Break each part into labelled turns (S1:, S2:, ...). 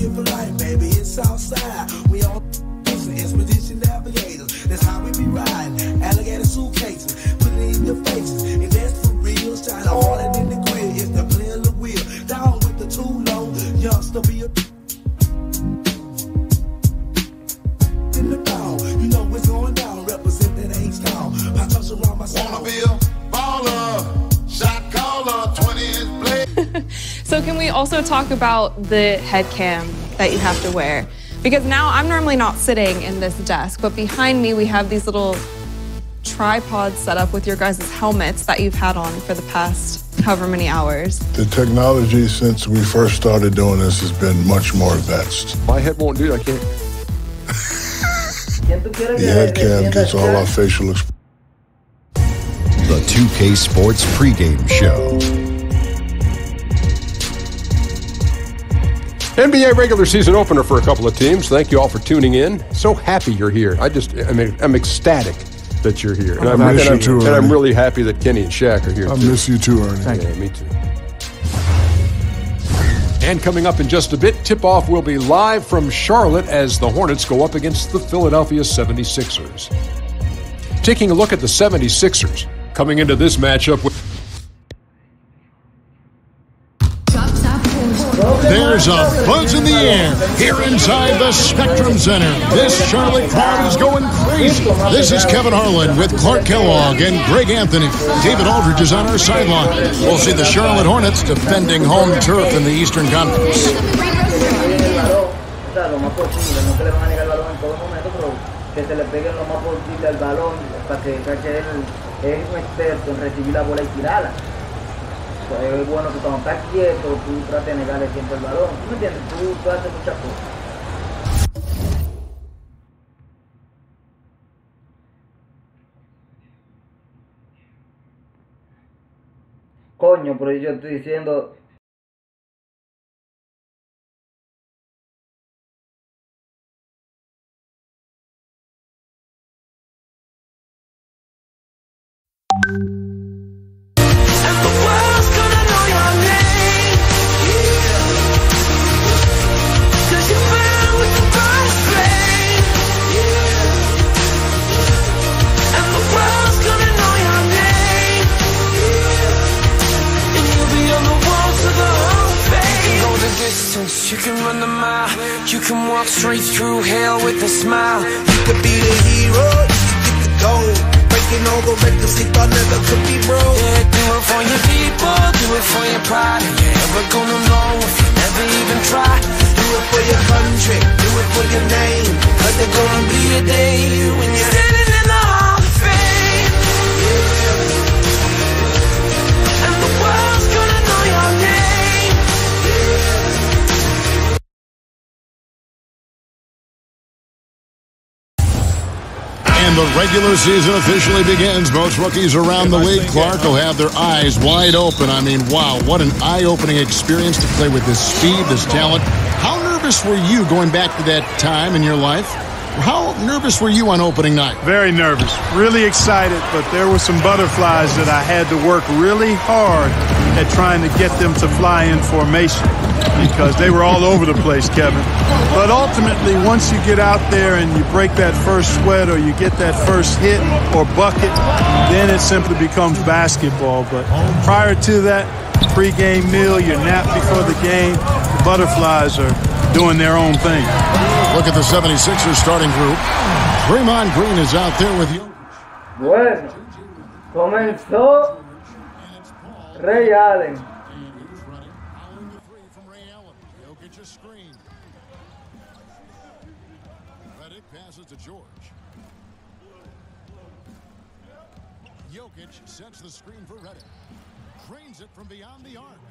S1: Give a life, baby, it's outside. We all expedition navigators. That's how we be riding. Alligator suitcases, put it in your faces. And that's for real. Shine harder than the grill. It's the play of the wheel. Down with the too low. Youngster be a in the town. You know what's going down. Represent that H-Town. I touch around my sound.
S2: Wanna be a baller, shot caller, 20-inch blade.
S3: So can we also talk about the head cam that you have to wear? Because now I'm normally not sitting in this desk, but behind me we have these little tripods set up with your guys' helmets that you've had on for the past however many hours.
S4: The technology since we first started doing this has been much more advanced.
S5: My head won't do it, I can't.
S4: The head cam gets all our facial expressions.
S6: The 2K Sports pregame show.
S5: NBA regular season opener for a couple of teams. Thank you all for tuning in. So happy you're here. I'm ecstatic that you're here.
S4: I miss you too, Ernie.
S5: And I'm really happy that Kenny and Shaq are here too.
S4: I miss you too, Ernie.
S5: Yeah, me too. And coming up in just a bit, tip-off will be live from Charlotte as the Hornets go up against the Philadelphia 76ers. Taking a look at the 76ers, coming into this matchup with...
S7: There's a buzz in the air here inside the Spectrum Center. This Charlotte crowd is going crazy. This is Kevin Harlan with Clark Kellogg and Greg Anthony. David Aldridge is on our sideline. We'll see the Charlotte Hornets defending home turf in the Eastern Conference.
S8: Es bueno que cuando estás quieto, tú trates de negarle siempre el balón. ¿Tú me entiendes? Tú haces muchas cosas. Coño, pero yo estoy diciendo...
S9: You can run the mile, you can walk straight through hell with a smile. You could be the hero, you could get the gold. Breaking all the records they thought never could be broke. Yeah, do it for your people, do it for your pride. You never gonna know if you never even try. Do it for your country, do it for your name. Cause there's gonna be a day when you're standing in the Hall of Fame. And the world's gonna know your name.
S7: And the regular season officially begins. Most rookies around the league, Clark, will have their eyes wide open. I mean, wow, what an eye-opening experience to play with this speed, this talent. How nervous were you going back to that time in your life? How nervous were you on opening night?
S10: Very nervous, really excited, but there were some butterflies that I had to work really hard at trying to get them to fly in formation because they were all over the place, Kevin. But ultimately, once you get out there and you break that first sweat or you get that first hit or bucket, then it simply becomes basketball. But prior to that, pre-game meal, your nap before the game, the butterflies are doing their own thing.
S7: Look at the 76ers starting group. Draymond Green is out there with you.
S8: Bueno, comenzó Ray Allen.
S7: Passes to George. Jokic sets the screen for Redick. Drains it from beyond the arc.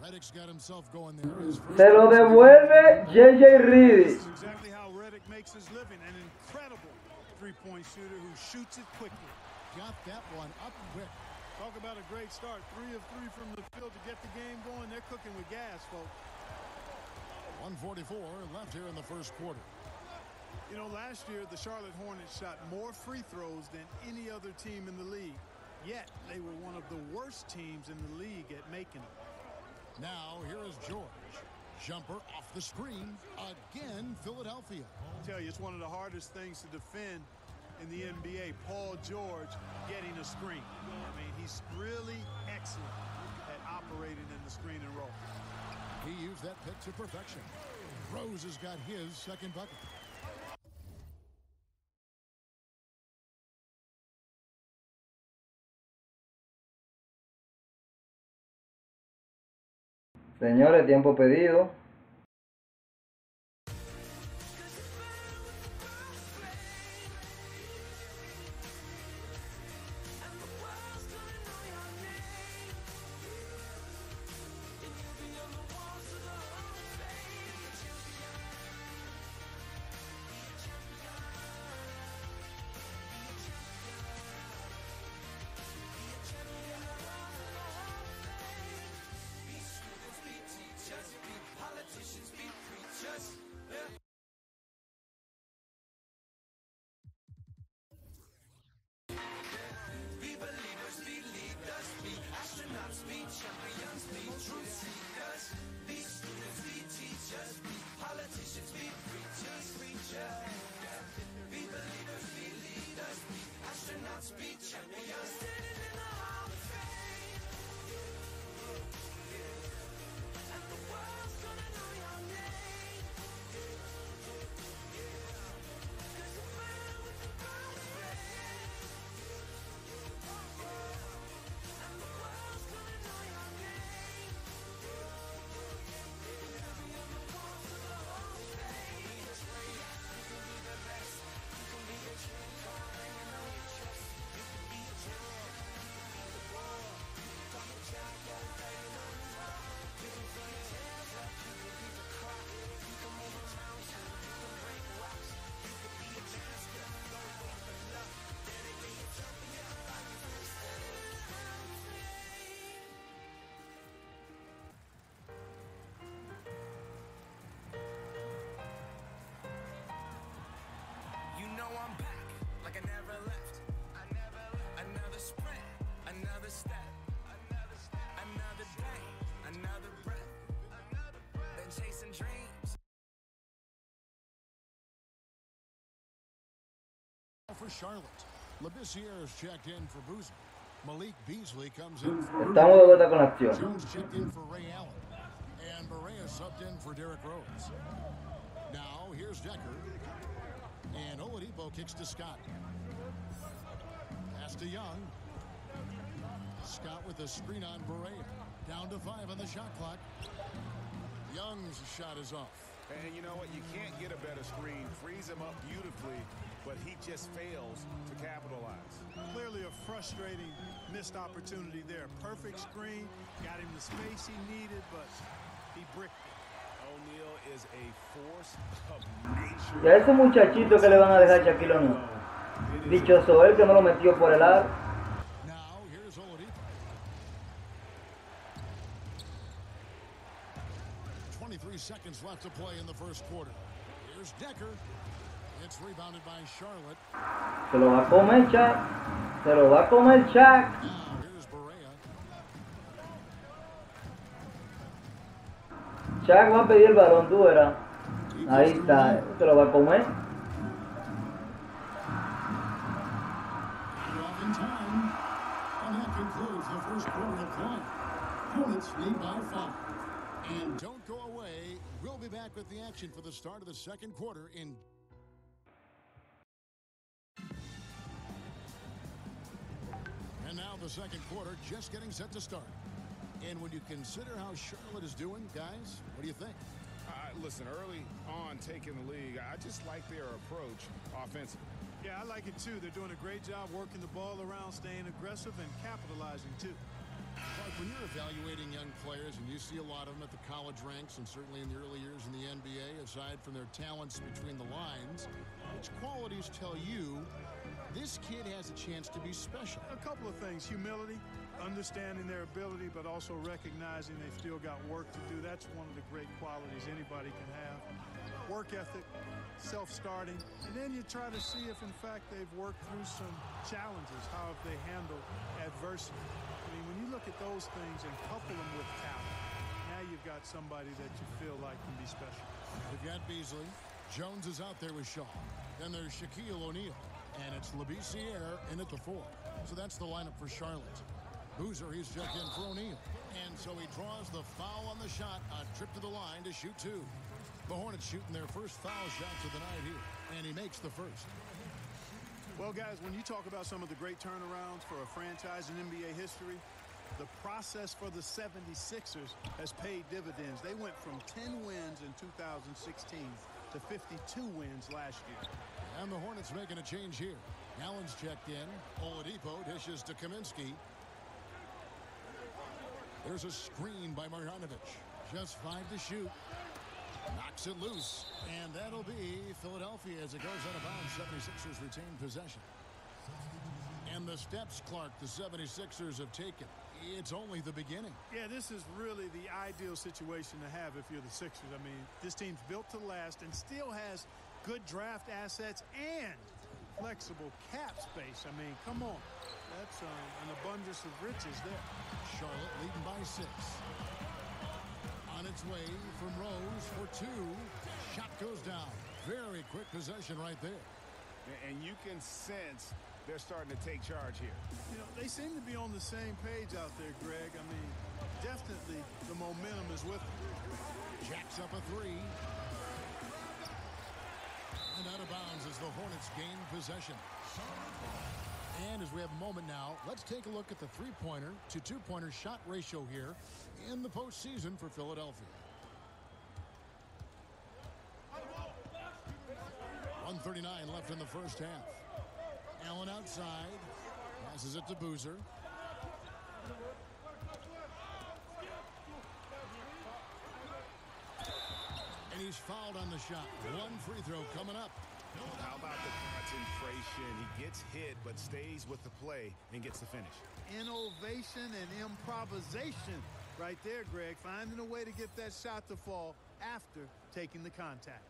S7: Redick's got himself going there.
S8: Se lo devuelve J.J. Reed.
S10: That's exactly how Redick makes his living. An incredible three-point shooter who shoots it quickly.
S7: Got that one up quick.
S10: Talk about a great start. 3 of 3 from the field to get the game going. They're cooking with gas, folks.
S7: 1:44 left here in the first quarter.
S10: You know, last year the Charlotte Hornets shot more free throws than any other team in the league. Yet they were one of the worst teams in the league at making them.
S7: Now here is George. Jumper off the screen. Again, Philadelphia.
S10: I tell you, it's one of the hardest things to defend in the NBA. Paul George getting a screen. I mean, he's really excellent at operating in the screen and roll.
S7: He used that pick to perfection. Rose has got his second bucket.
S8: Señores, tiempo pedido.
S7: For Charlotte, Labissiere is checked in for Boozer. Malik Beasley comes in for
S8: Estamos de vuelta con la acción.
S7: Jones checked in for Ray Allen, and Barea subbed in for Derrick Rose. Now here's Decker, and Oladipo kicks to Scott. Pass to Young. Scott with a screen on Barea. Down to 5 on the shot clock. Young's shot is off.
S2: And you know what? You can't get a better screen. Frees him up beautifully, but he just fails to capitalize.
S10: Clearly a frustrating missed opportunity there. Perfect screen, got him the space he needed, but he bricked it.
S2: O'Neal is a force of nature.
S8: Y a ese muchachito que le van a dejar Shaquille O'Neal. Dichoso él que no lo metió por el aro.
S7: Now here's Oladipo. 23 seconds left to play in the first quarter. Here's Decker. It's rebounded by Charlotte.
S8: Se lo va a comer Shaq. Se lo va a comer Shaq.
S7: Now here's Barea.
S8: Shaq va a pedir el balón, tú verás. Ahí está, se lo va a comer.
S7: Off in time. And that concludes the first quarter of play. Hornets lead by 5. And don't go away. We'll be back with the action for the start of the second quarter in... And now the second quarter just getting set to start. And when you consider how Charlotte is doing, guys, what do you think?
S2: Listen, early on taking the league, I just like their approach offensively.
S10: Yeah, I like it too. They're doing a great job working the ball around, staying aggressive, and capitalizing too.
S7: Like when you're evaluating young players, and you see a lot of them at the college ranks, and certainly in the early years in the NBA, aside from their talents between the lines, which qualities tell you this kid has a chance to be special?
S10: A couple of things. Humility, understanding their ability, but also recognizing they've still got work to do. That's one of the great qualities anybody can have. Work ethic, self-starting, and then you try to see if, in fact, they've worked through some challenges. How have they handled adversity? I mean, when you look at those things and couple them with talent, now you've got somebody that you feel like can be special.
S7: We've got Beasley. Jones is out there with Shaw. Then there's Shaquille O'Neal. And it's Labissiere in at the 4. So that's the lineup for Charlotte. Boozer, he's checked in for O'Neal. And so he draws the foul on the shot. A trip to the line to shoot 2. The Hornets shooting their first foul shots of the night here. And he makes the first.
S10: Well, guys, when you talk about some of the great turnarounds for a franchise in NBA history, the process for the 76ers has paid dividends. They went from 10 wins in 2016 to 52 wins last year.
S7: And the Hornets making a change here. Allen's checked in. Oladipo dishes to Kaminsky. There's a screen by Marjanovic. Just 5 to shoot. Knocks it loose. And that'll be Philadelphia as it goes out of bounds. 76ers retain possession. And the steps, Clark, the 76ers have taken. It's only the beginning.
S10: Yeah, this is really the ideal situation to have if you're the Sixers. I mean, this team's built to last and still has good draft assets and flexible cap space. I mean, come on. That's an abundance of riches there.
S7: Charlotte leading by 6. On its way from Rose for 2. Shot goes down. Very quick possession right there.
S2: And you can sense they're starting to take charge here.
S10: You know, they seem to be on the same page out there, Greg. I mean, definitely the momentum is with them.
S7: Jacks up a 3. And out of bounds as the Hornets gain possession. And as we have a moment now, let's take a look at the 3-pointer to 2-pointer shot ratio here in the postseason for Philadelphia. 1:39 left in the first half. Allen outside. Passes it to Boozer. And he's fouled on the shot. 1 free throw coming up.
S2: How about the concentration? He gets hit but stays with the play and gets the finish.
S10: Innovation and improvisation right there, Greg. Finding a way to get that shot to fall after taking the contact.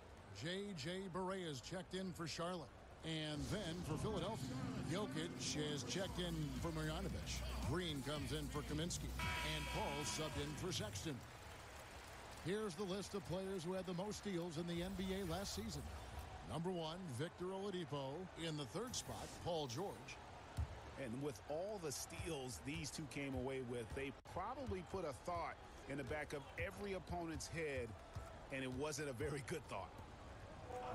S7: J.J. Barea is checked in for Charlotte. And then for Philadelphia, Jokic is checked in for Marjanovic. Green comes in for Kaminsky. And Paul subbed in for Sexton. Here's the list of players who had the most steals in the NBA last season. Number 1, Victor Oladipo. In the 3rd spot, Paul George.
S2: And with all the steals these two came away with, they probably put a thought in the back of every opponent's head, and it wasn't a very good thought.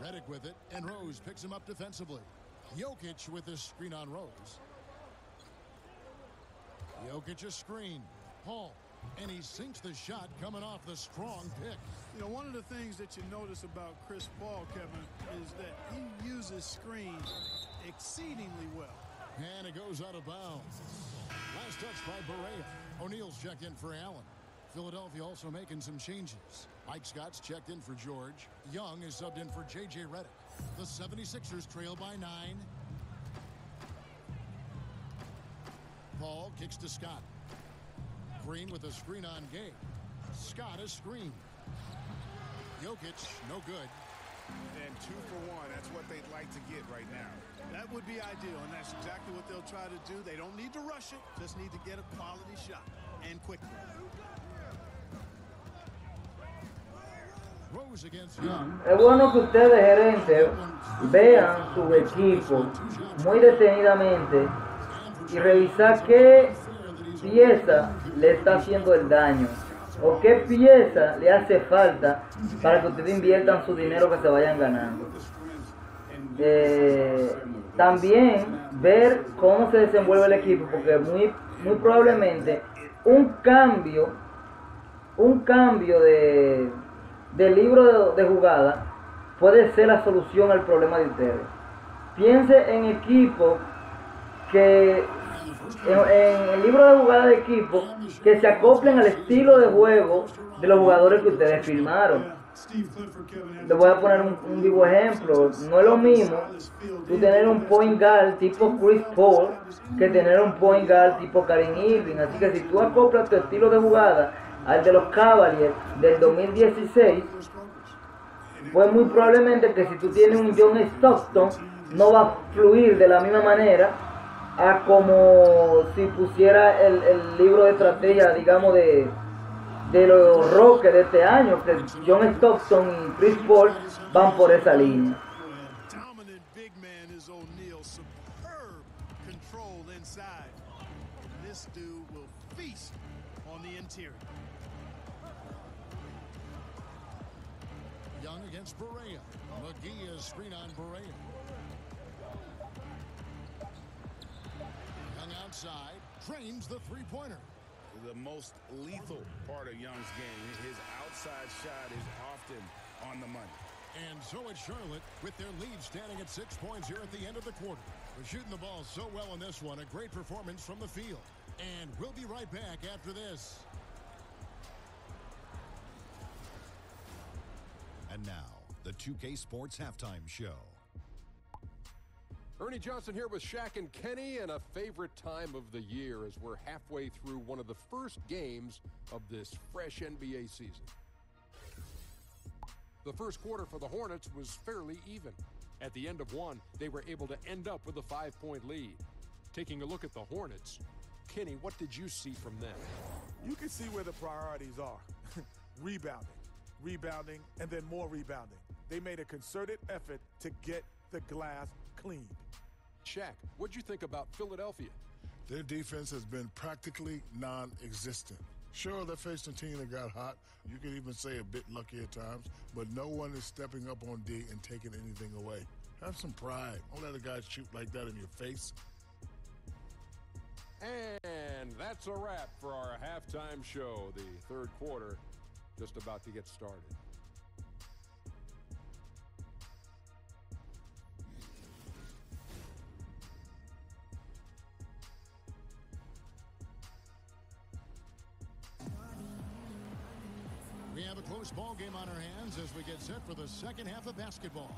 S7: Redick with it, and Rose picks him up defensively. Jokic with the screen on Rose. Jokic a screen. Paul. And he sinks the shot coming off the strong pick.
S10: You know, one of the things that you notice about Chris Paul, Kevin, is that he uses screens exceedingly well.
S7: And it goes out of bounds. Last touch by Barea. O'Neal's checked in for Allen. Philadelphia also making some changes. Mike Scott's checked in for George. Young is subbed in for J.J. Redick. The 76ers trail by 9. Paul kicks to Scott. Green with a screen on Gay. Scott is screened. Jokic, no good.
S2: And 2 for 1. That's what they'd like to get right now.
S10: That would be ideal, and that's exactly what they'll try to do. They don't need to rush it, just need to get a quality shot, and quickly.
S7: Rose against Young.
S8: Es bueno que ustedes, gerentes, vean su equipo muy detenidamente y revisar qué pieza le está haciendo el daño o qué pieza le hace falta para que ustedes inviertan su dinero que se vayan ganando. También ver cómo se desenvuelve el equipo, porque muy probablemente un cambio de libro de jugada puede ser la solución al problema de ustedes. Piense en equipo que en el libro de jugada de equipo que se acoplen al estilo de juego de los jugadores que ustedes firmaron. Les voy a poner un vivo ejemplo. No es lo mismo tú tener un point guard tipo Chris Paul que tener un point guard tipo Karim Irving. Así que si tú acoplas tu estilo de jugada al de los Cavaliers del 2016, pues muy probablemente que si tú tienes un John Stockton no va a fluir de la misma manera a como si pusiera el libro de estrategia, digamos, de de los Rockets de este año, que John Stockton y Chris Paul van por esa línea.
S2: Dominant big man is O'Neal. Superb control inside. This dude will feast on the interior.
S7: Young against Barea. McGee is screen on Barea. Young outside, drains the three-pointer.
S2: The most lethal part of Young's game. His outside shot is often on the money.
S7: And so it's Charlotte with their lead standing at 6 points here at the end of the quarter. They're shooting the ball so well in this one. A great performance from the field. And we'll be right back after this.
S6: And now, the 2K Sports Halftime Show.
S5: Ernie Johnson here with Shaq and Kenny, and a favorite time of the year as we're halfway through one of the first games of this fresh NBA season. The first quarter for the Hornets was fairly even. At the end of one, they were able to end up with a 5-point lead. Taking a look at the Hornets, Kenny, what did you see from them?
S11: You can see where the priorities are. Rebounding, and then more rebounding. They made a concerted effort to get the glass cleaned.
S5: Shaq, what'd you think about Philadelphia?
S4: Their defense has been practically non-existent. Sure, they faced a team that got hot. You could even say a bit lucky at times, but no one is stepping up on D and taking anything away. Have some pride. Don't let a guy shoot like that in your face.
S5: And that's a wrap for our halftime show. The third quarter just about to get started.
S7: We have a close ball game on our hands as we get set for the second half of basketball.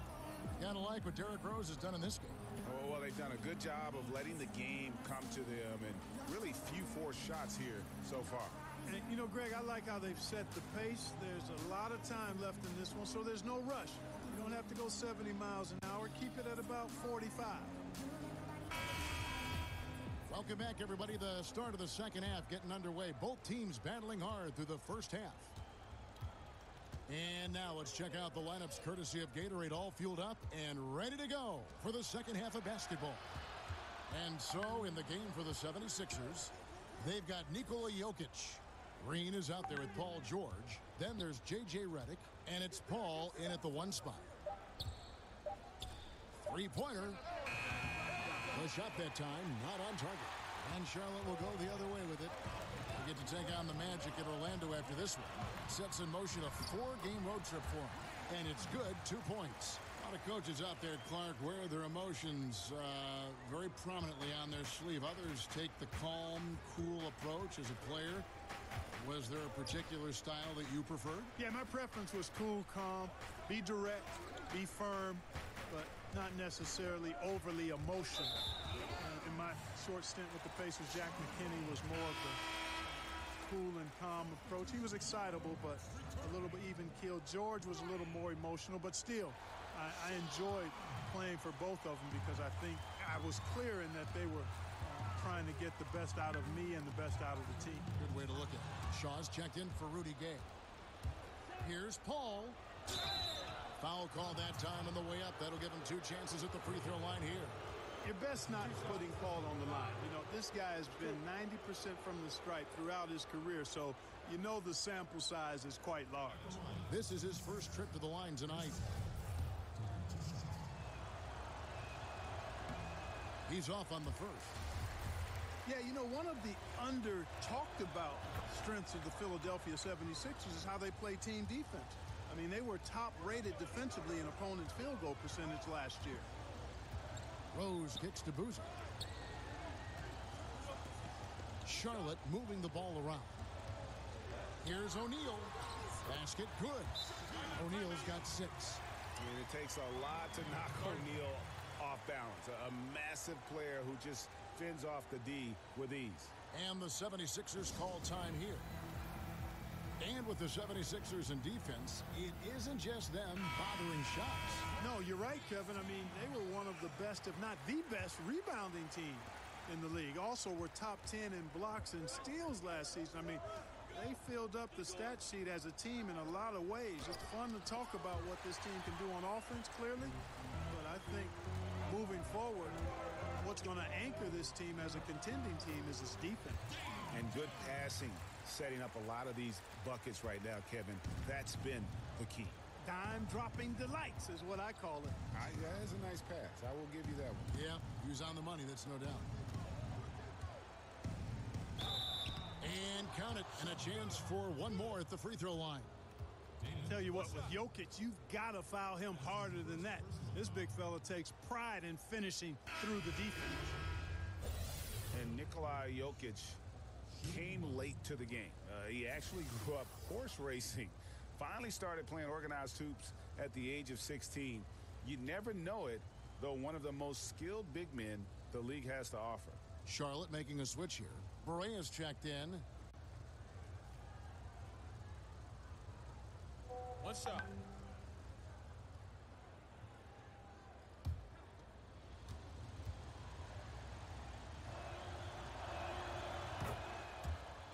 S7: Gotta like what Derrick Rose has done in this game.
S2: Oh, well, they've done a good job of letting the game come to them, and really few forced shots here so far.
S10: And, you know, Greg, I like how they've set the pace. There's a lot of time left in this one, so there's no rush. You don't have to go 70 miles an hour. Keep it at about 45.
S7: Welcome back, everybody. The start of the second half getting underway. Both teams battling hard through the first half. And now let's check out the lineups courtesy of Gatorade, all fueled up and ready to go for the second half of basketball. And so in the game for the 76ers, they've got Nikola Jokic. Green is out there with Paul George. Then there's J.J. Redick, and it's Paul in at the 1 spot. Three-pointer. Push up that time, not on target. And Charlotte will go the other way with it. They get to take on the Magic at Orlando after this one. Sets in motion a 4-game road trip for them. And it's good, 2 points. A lot of coaches out there, Clark, wear their emotions very prominently on their sleeve. Others take the calm, cool approach as a player. Was there a particular style that you preferred?
S10: Yeah, my preference was cool, calm, be direct, be firm, but not necessarily overly emotional. In my short stint with the Pacers, Jack McKinney was more of the cool and calm approach. He was excitable, but a little bit even-keeled. George was a little more emotional, but still, I enjoyed playing for both of them because I think I was clear in that they were trying to get the best out of me and the best out of the team.
S7: Good way to look at it. Shaw's checked in for Rudy Gay. Here's Paul. Foul call that time on the way up. That'll give him 2 chances at the free throw line here.
S10: You're best not putting Paul on the line. You know, this guy has been 90% from the stripe throughout his career, so you know the sample size is quite large.
S7: This is his first trip to the line tonight. He's off on the first.
S10: Yeah, you know, one of the under-talked-about strengths of the Philadelphia 76ers is how they play team defense. I mean, they were top-rated defensively in opponents' field goal percentage last year.
S7: Rose kicks to Boozer. Charlotte moving the ball around. Here's O'Neal. Basket good. O'Neal's got 6.
S2: I mean, it takes a lot to knock O'Neal off balance. A massive player who just fends off the D with ease.
S7: And the 76ers call time here. And with the 76ers in defense, it isn't just them bothering shots.
S10: No, you're right, Kevin. I mean, they were one of the best, if not the best, rebounding team in the league. Also, were top 10 in blocks and steals last season. I mean, they filled up the stat sheet as a team in a lot of ways. It's fun to talk about what this team can do on offense, clearly. But I think moving forward, what's going to anchor this team as a contending team is its defense.
S2: And good passing, setting up a lot of these buckets right now, Kevin. That's been the key.
S10: Dime-dropping delights is what I call it.
S2: Yeah, that's a nice pass. I will give you that one.
S7: Yeah, he was on the money, that's no doubt. And count it, and a chance for one more at the free throw line.
S10: Tell you what, with Jokic, you've got to foul him harder than that. This big fella takes pride in finishing through the defense.
S2: And Nikolai Jokic came late to the game. He actually grew up horse racing. Finally started playing organized hoops at the age of 16. You never know it, though one of the most skilled big men the league has to offer.
S7: Charlotte making a switch here. Berea's checked in.
S12: One shot.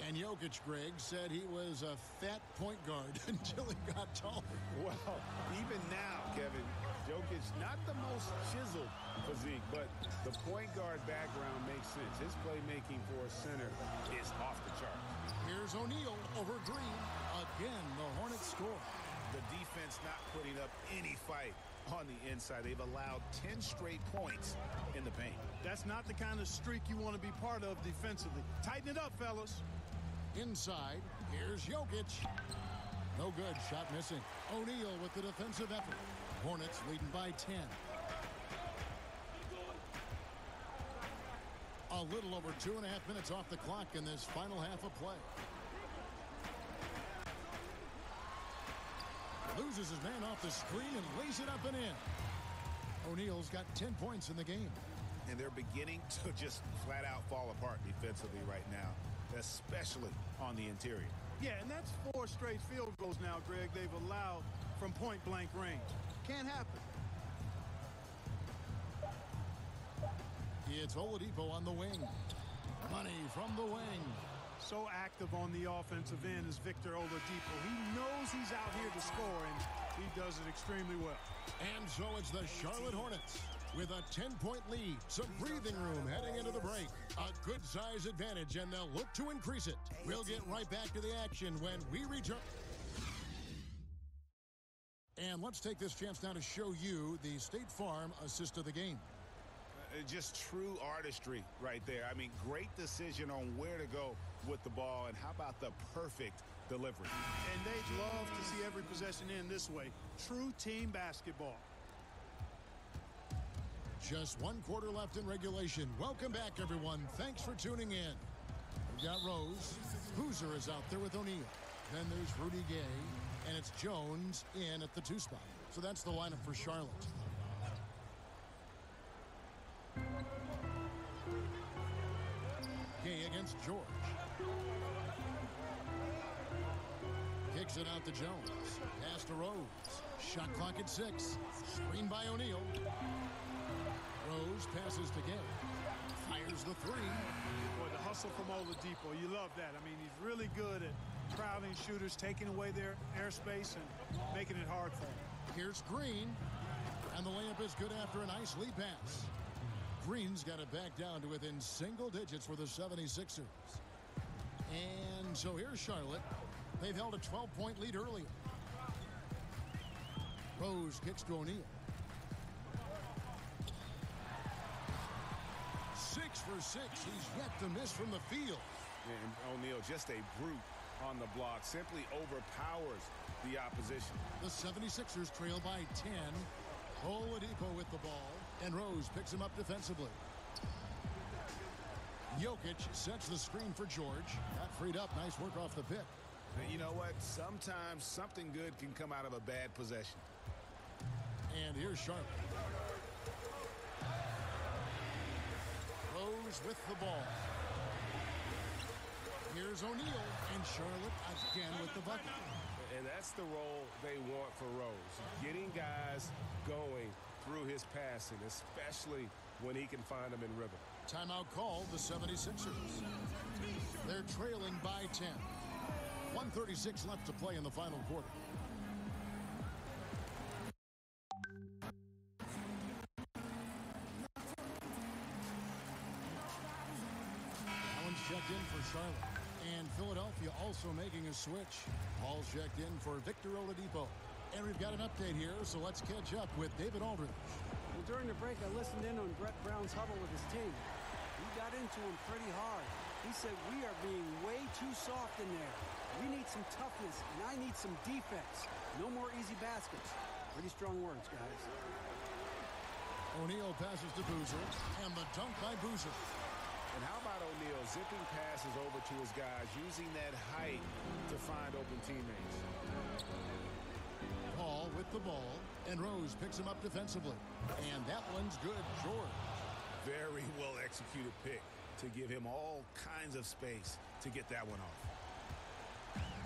S7: And Jokic, Greg, said he was a fat point guard until he got taller.
S2: Well, even now, Kevin, Jokic, not the most chiseled physique, but the point guard background makes sense. His playmaking for a center is off the chart.
S7: Here's O'Neal over Green. Again, the Hornets score.
S2: The defense not putting up any fight on the inside. They've allowed 10 straight points in the paint.
S10: That's not the kind of streak you want to be part of defensively. Tighten it up, fellas.
S7: Inside, here's Jokic. No good, shot missing. O'Neal with the defensive effort. Hornets leading by 10. A little over 2.5 minutes off the clock in this final half of play. Loses his man off the screen and lays it up and in. O'Neal's got 10 points in the game.
S2: And they're beginning to just flat out fall apart defensively right now, especially on the interior.
S10: Yeah, and that's 4 straight field goals now, Greg, they've allowed from point-blank range. Can't happen.
S7: It's Oladipo on the wing. Money from the wing.
S10: So active on the offensive end is Victor Oladipo. He knows he's out here to score, and he does it extremely well.
S7: And so it's the Charlotte Hornets with a 10-point lead. Some breathing room heading into the break. A good size advantage, and they'll look to increase it. We'll get right back to the action when we return. And let's take this chance now to show you the State Farm assist of the game.
S2: Just true artistry right there. I mean, great decision on where to go with the ball, and how about the perfect delivery?
S10: And they'd love to see every possession end this way. True team basketball.
S7: Just 1 quarter left in regulation. Welcome back, everyone. Thanks for tuning in. We've got Rose. Boozer is out there with O'Neal. Then there's Rudy Gay, and it's Jones in at the 2 spot. So that's the lineup for Charlotte. Gay against George. Kicks it out to Jones. Pass to Rose. Shot clock at 6. Screen by O'Neal. Rose passes to Gay. Fires the 3.
S10: Boy, the hustle from Oladipo, you love that. I mean, he's really good at crowding shooters, taking away their airspace, and making it hard for them.
S7: Here's Green. And the layup is good after a nice lead pass. Green's got it back down to within single digits for the 76ers. And so here's Charlotte. They've held a 12-point lead earlier. Rose kicks to O'Neal. 6 for 6. He's yet to miss from the field.
S2: And O'Neal, just a brute on the block, simply overpowers the opposition.
S7: The 76ers trail by 10. Oladipo with the ball, and Rose picks him up defensively. Jokic sets the screen for George. Got freed up. Nice work off the pick.
S2: And you know what? Sometimes something good can come out of a bad possession.
S7: And here's Charlotte. Rose with the ball. Here's O'Neal, and Charlotte again with the bucket.
S2: And that's the role they want for Rose. Getting guys going through his passing, especially when he can find them in rhythm.
S7: Timeout called the 76ers. They're trailing by 10. 1:36 left to play in the final quarter. Allen's checked in for Charlotte. And Philadelphia also making a switch. Paul's checked in for Victor Oladipo. And we've got an update here, so let's catch up with David Aldridge.
S12: Well, during the break, I listened in on Brett Brown's huddle with his team. He got into him pretty hard. He said, we are being way too soft in there. We need some toughness, and I need some defense. No more easy baskets. Pretty strong words, guys.
S7: O'Neal passes to Boozer, and the dunk by Boozer.
S2: And how about O'Neal zipping passes over to his guys, using that height to find open teammates.
S7: Paul with the ball, and Rose picks him up defensively. And that one's good, George.
S2: Very well executed pick to give him all kinds of space to get that one off.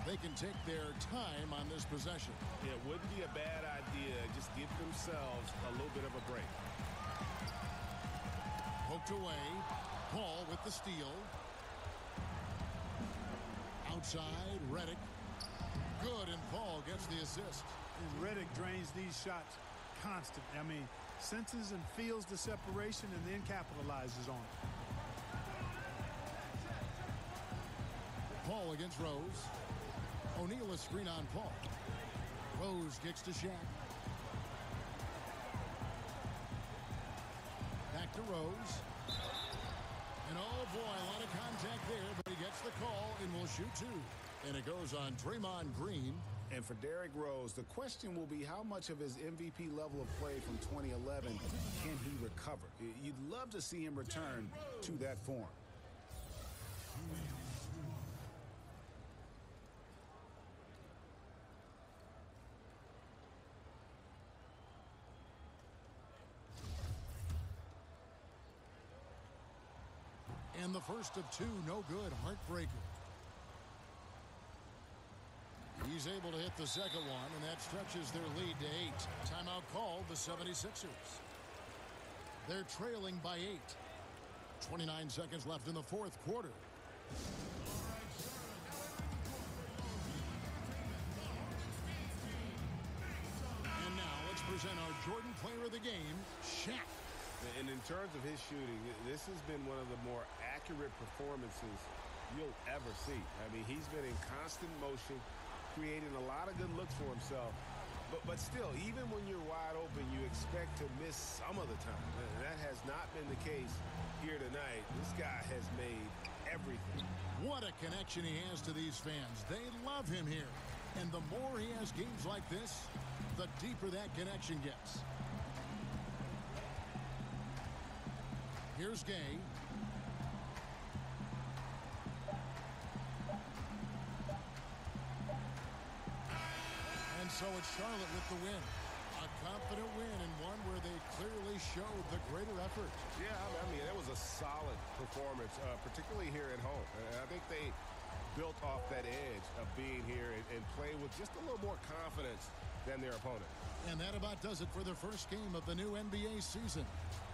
S7: They can take their time on this possession.
S2: It wouldn't be a bad idea. Just give themselves a little bit of a break.
S7: Poked away. Paul with the steal. Outside, Redick. Good, and Paul gets the assist.
S10: And Redick drains these shots constantly. I mean, senses and feels the separation and then capitalizes on it.
S7: Paul against Rose. O'Neal a screen on Paul. Rose kicks to Shaq. Back to Rose. And oh boy, a lot of contact there, but he gets the call and will shoot two. And it goes on Draymond Green.
S2: And for Derrick Rose, the question will be how much of his MVP level of play from 2011 can he recover? You'd love to see him return to that form.
S7: And the first of two, no good, heartbreaker. He's able to hit the second one, and that stretches their lead to 8. Timeout called the 76ers. They're trailing by 8. 29 seconds left in the fourth quarter. And now let's present our Jordan Player of the Game, Shaq.
S2: And in terms of his shooting, this has been one of the more accurate performances you'll ever see. I mean, he's been in constant motion, creating a lot of good looks for himself. But still, even when you're wide open, you expect to miss some of the time. And that has not been the case here tonight. This guy has made everything.
S7: What a connection he has to these fans. They love him here. And the more he has games like this, the deeper that connection gets. Here's Gay. And so it's Charlotte with the win. A confident win, and one where they clearly showed the greater effort.
S2: Yeah, I mean, it was a solid performance, particularly here at home. And I think they built off that edge of being here and play with just a little more confidence than their opponent.
S7: And that about does it for the first game of the new NBA season.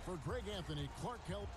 S7: For Greg Anthony, Clark Kell.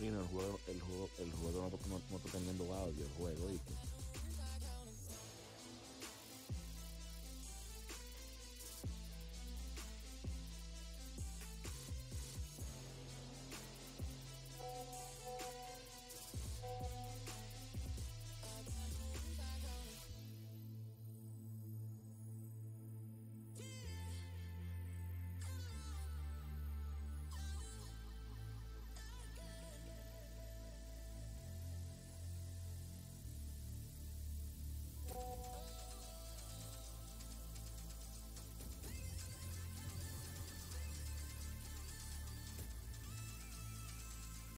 S13: Y no, el juego no está teniendo audio el juego, ¿viste?